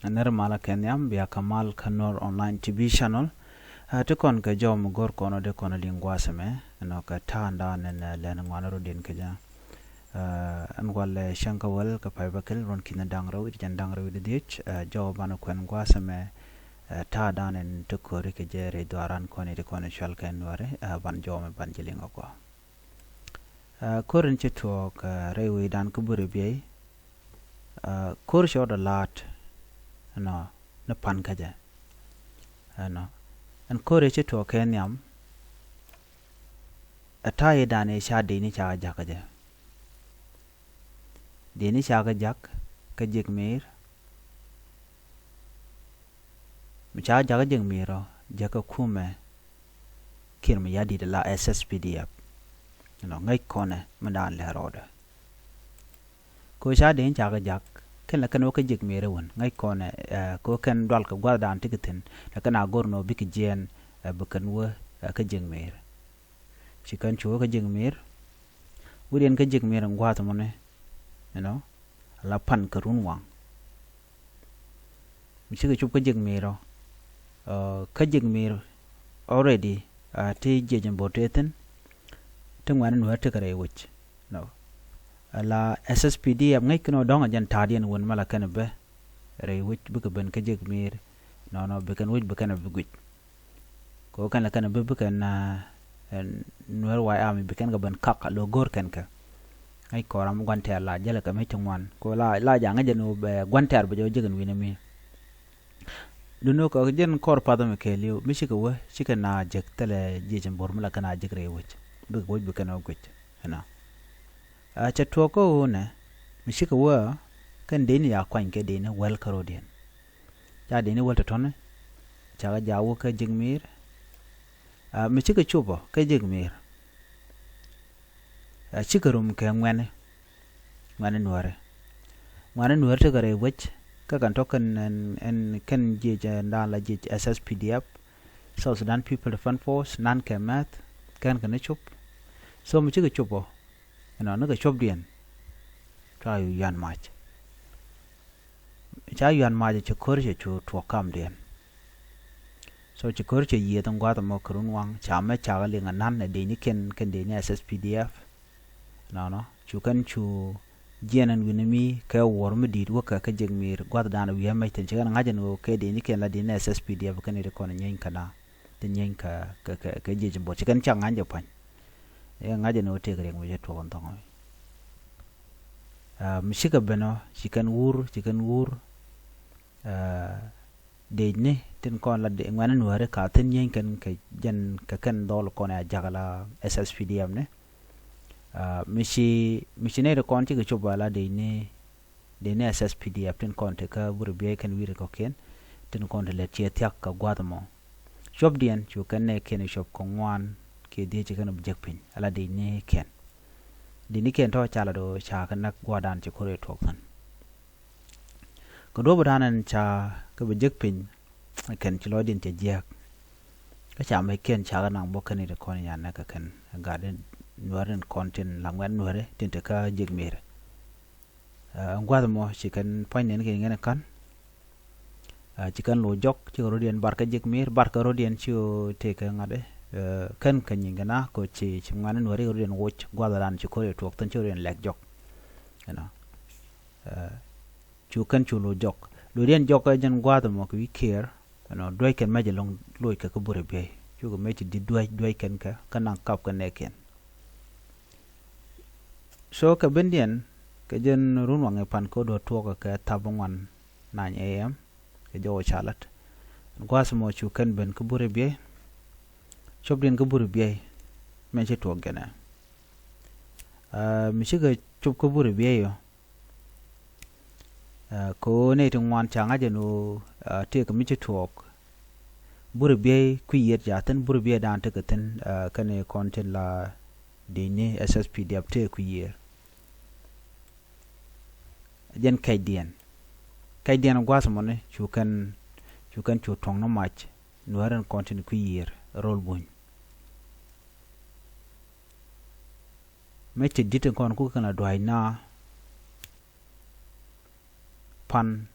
ner mala kenyam bia kamal kanor online tv channel te kon ka jom gor kono de kono lingwa seme no ka tanda nen len ngwanaro den ke ja an wal shanka wal ka pai bakel ron kin dangro it jan dangro de dich jo bana kwen gwa seme ta danen to ko re ke jere doaran koni de kono shal ken ware ban jom ban jilingo ko korin chito ka rewi dan ku buribiey kor shoda lat no na pan kaja no an kore chito kenyam ataye dane sha dini cha jakaja dini cha jak ka jigmir cha jaka jigmiro jaka kume kirmi yadi de la SSPDF no ngai kone mandan le roda ko sha den cha jak ken la kano ka jigmire won ngai kone ko ken dal ka gwadan tikitin la kana gorno biki jen bukan wo ka jigmir chikan chu ka jigmir wurien ka jigmir ngwata mone la pan ka runwang mi chi ka chup ka jigmiro ka jigmir already ti jejen botetin tengwan Nuer te kare wich no la SSPDF ngai kino donga jan tadien won mala kana be re wich buka ben ka jigmir no bekan wich bekan bugwit ko kan la kana be bekan Nuer wa ami bekan ga ben kak lo gor kan ka ai ko ram gwanter la jala ka me tengwan ko la janga jeno be gwanter be jo jigen winami duno ko jen kor padam ke liu mi shika wa shika na jek tele jejen bor mala kana jigre wich big boy bukana gwit na cha tuɔɔk ne mishika wa kan deni ya kwan ke deni wel karodien ja deni wel tone cha ga jawo ka jigmir mishika chubo ka jigmir chikarum ke ngwane Nuer te gare wech ka kan token en kan jeje ndala jeje SSPDF South Sudan People Defense Force nan kemat kan chup so mi chiga chupo naga chop dien tra yu yan mach cha yan mach che kor che chu tuɔɔk dien so che kor che ye tong gwa mo krun wang cha me cha ga linga nan ne de ni ken de ni SSPDF no chu kan chu jenen winimi ka wor mi dit wo ka jigmir gwa da na wi me ten che ga no ke de ni ken la de ni SSPDF kan de kon nyen kana de nyen ka jeje bo che kan chang anje pan ngaje no te gre mo je to on tongo mishika beno chikan wur de ne tin kon la de ngwana Nuer ka tin yen kan ka jen ka kan dol kon ya jagala SSPDF ne mishi ne kon ti ko bala de ne SSPDF tin kon te ka buribiey kan wir ko ken tin kon le tie tiak ka gwadamo shop dien chu kan ne ken shop ko ngwan ke die chikan object pin ala de ne ken to chala do cha kan nak gwadan che kore toksan ko do badanan cha ka object pin ken chlo din te jak ka cha me ken cha nang bo kan de kon yan ka kan garden Nueren content langwan Nuer tin te ka jigmir ngwadamo chikan point ne ngene kan chikan lo jok chi rodien bar ka jigmir bar ka rodien chi te ka ngade kan kanyingana ko chi chimwana Nuer rodien woch gwadaran chi kore tuɔɔk tan choren lek jok chu kan chu lo jok rodien jok jen gwadamo ko wi care doy ken maje long loy ka ko buribiey chu ko mechi di doy ken ka kanang kap ka neken so ka bendien ka jen runwang e pan ko do tuɔɔk ka tabongwan 9 am ke jo chalat gwasmo chu kan ben ko buribiey chop din ko buribiey men che tuɔɔk gena mi chiga chup ko buribiey yo ko ne tungwan changa jeno te ko mi che tuɔɔk buribiey ku yet jaten buribiey dan te katen kane content la dini SSPDF te ku yer jen kay dien gwasmo ne chu kan chu tong no match Nueren content ku yer rol buñ meche diten kon ku kana doy na pan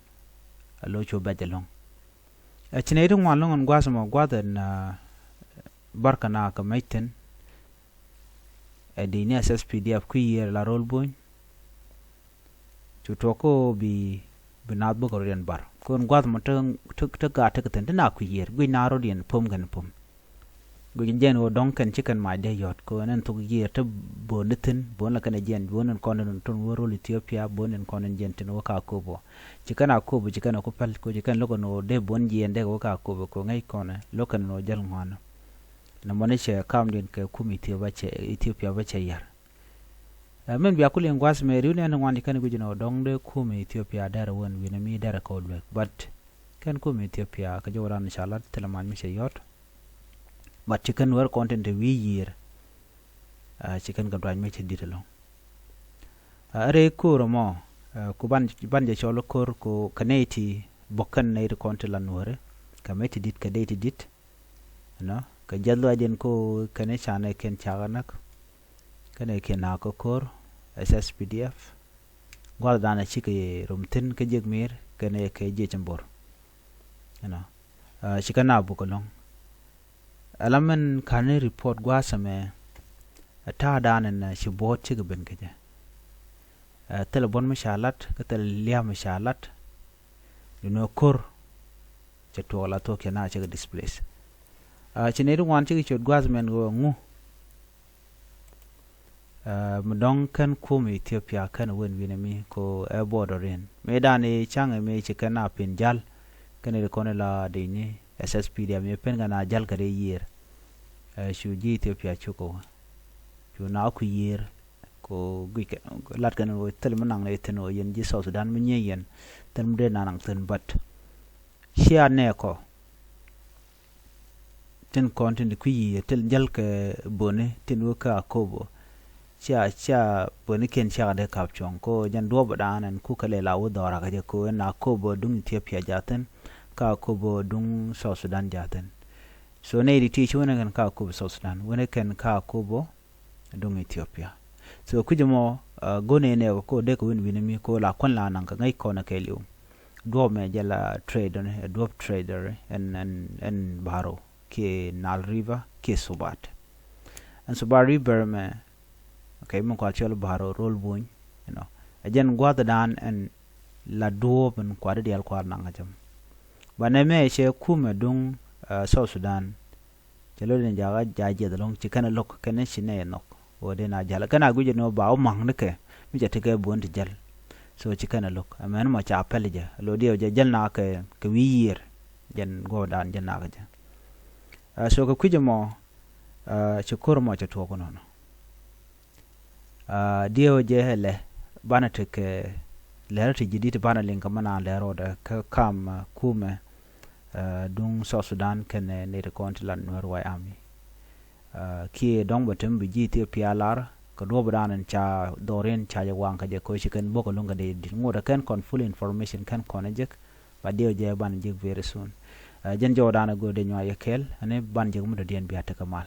lo cho bajalong chine ri ngwan long gwas mo gwaden barkana ka maiten di ni SSPDF ku yer la rol boy chu to ko bi binat bo korean bar kon gwad mo tuk ga ta ten na ku yer gwi na ro dien pom gan pom gwi jen o don kan chicken ma de yot ko nan to yer ta bo nitin bo la kan jen bo nan kon nan ton woro Ethiopia bo nan kon jen tin wo ka ko bo chicken ko bo chicken ko pal ko chicken lo no de bon jen de wo ka ko bo ko ngai kon lo kan no jal ngwana na mo ne che kam din ke kumiti ba che Ethiopia ba che yar men bi akuli ngwas me riune na ngwani kan gujino dong de kumi Ethiopia dara won wina mi dara ko lek but kan kumi Ethiopia ka jora inshallah teleman mi yot but chicken were content we year chicken ka dwan me che ditelo are ko romo ku banje cholo kor ko kaneti bokkan ne content lan wore ka meti dit ka date dit no ka jallo ajen ko kane chane ken chaganak kane kena ko kor SSPDF gwal dana chike rumtin ke jegmir kane ke jechambor chikana bukolong alaman kane report gwasame ta dana na shibot chike ben keje telebon mashalat ka tel liya mashalat no kor cheto la to kena chike displace chineru wan chike chot gwasmen go ngu mdong kan kumi Ethiopia kan wen winami ko borderin medani change me chikana pinjal kan re konela de ni SSPDF me pen gana jal kare year shuji Ethiopia chuko na ku year ko gike lat kan wo tel manang le teno yen ji South Sudan menye yen tem de nanang ten but share ne ko ten content ku yi tel jal ke bone ten wo ka kobo cha boni ken cha de kapchon ko jan do badanan ku kale lawo dora ga ko na ko bo dung Ethiopia jaten ka ko bo dung South Sudan jaten so ne di ti chuna kan ka ko South Sudan wona ken ka ko bo dung Ethiopia so kujemo gone ne ko de ko win mi ko la kon la nan ka ngai ko na keliu do me jala trader do trader en baro ke Nile River ke Subat and Subat River me okay mo ko chelo baro rol boy ajen gwada dan en la do ben ko de al kwar nanga jam bane me che kuma dung South Sudan chelo den jaga jaje da long chikana lok kene shine nok o de na jala kana guje no ba o mang ne ke mi jate ke bon jal so chikana lok amen ma cha pelje lo dio je jal na ke wi year jen go dan jen na ga so ko kuje mo chikor mo cha to ko no dio je hele bana teke lerati jidit bana linka mana leroda ka kam kume dung South Sudan kene ne kontilan Nuer wa ami ki dong batem bi Ethiopia lar ko do badan cha doren cha ya wan ka je ko chiken boko lunga de ngoda kan kon full information kan konajek ba dio je ban je very soon jen jodana go de nyoya kel ane ban je mu de dien biata kamal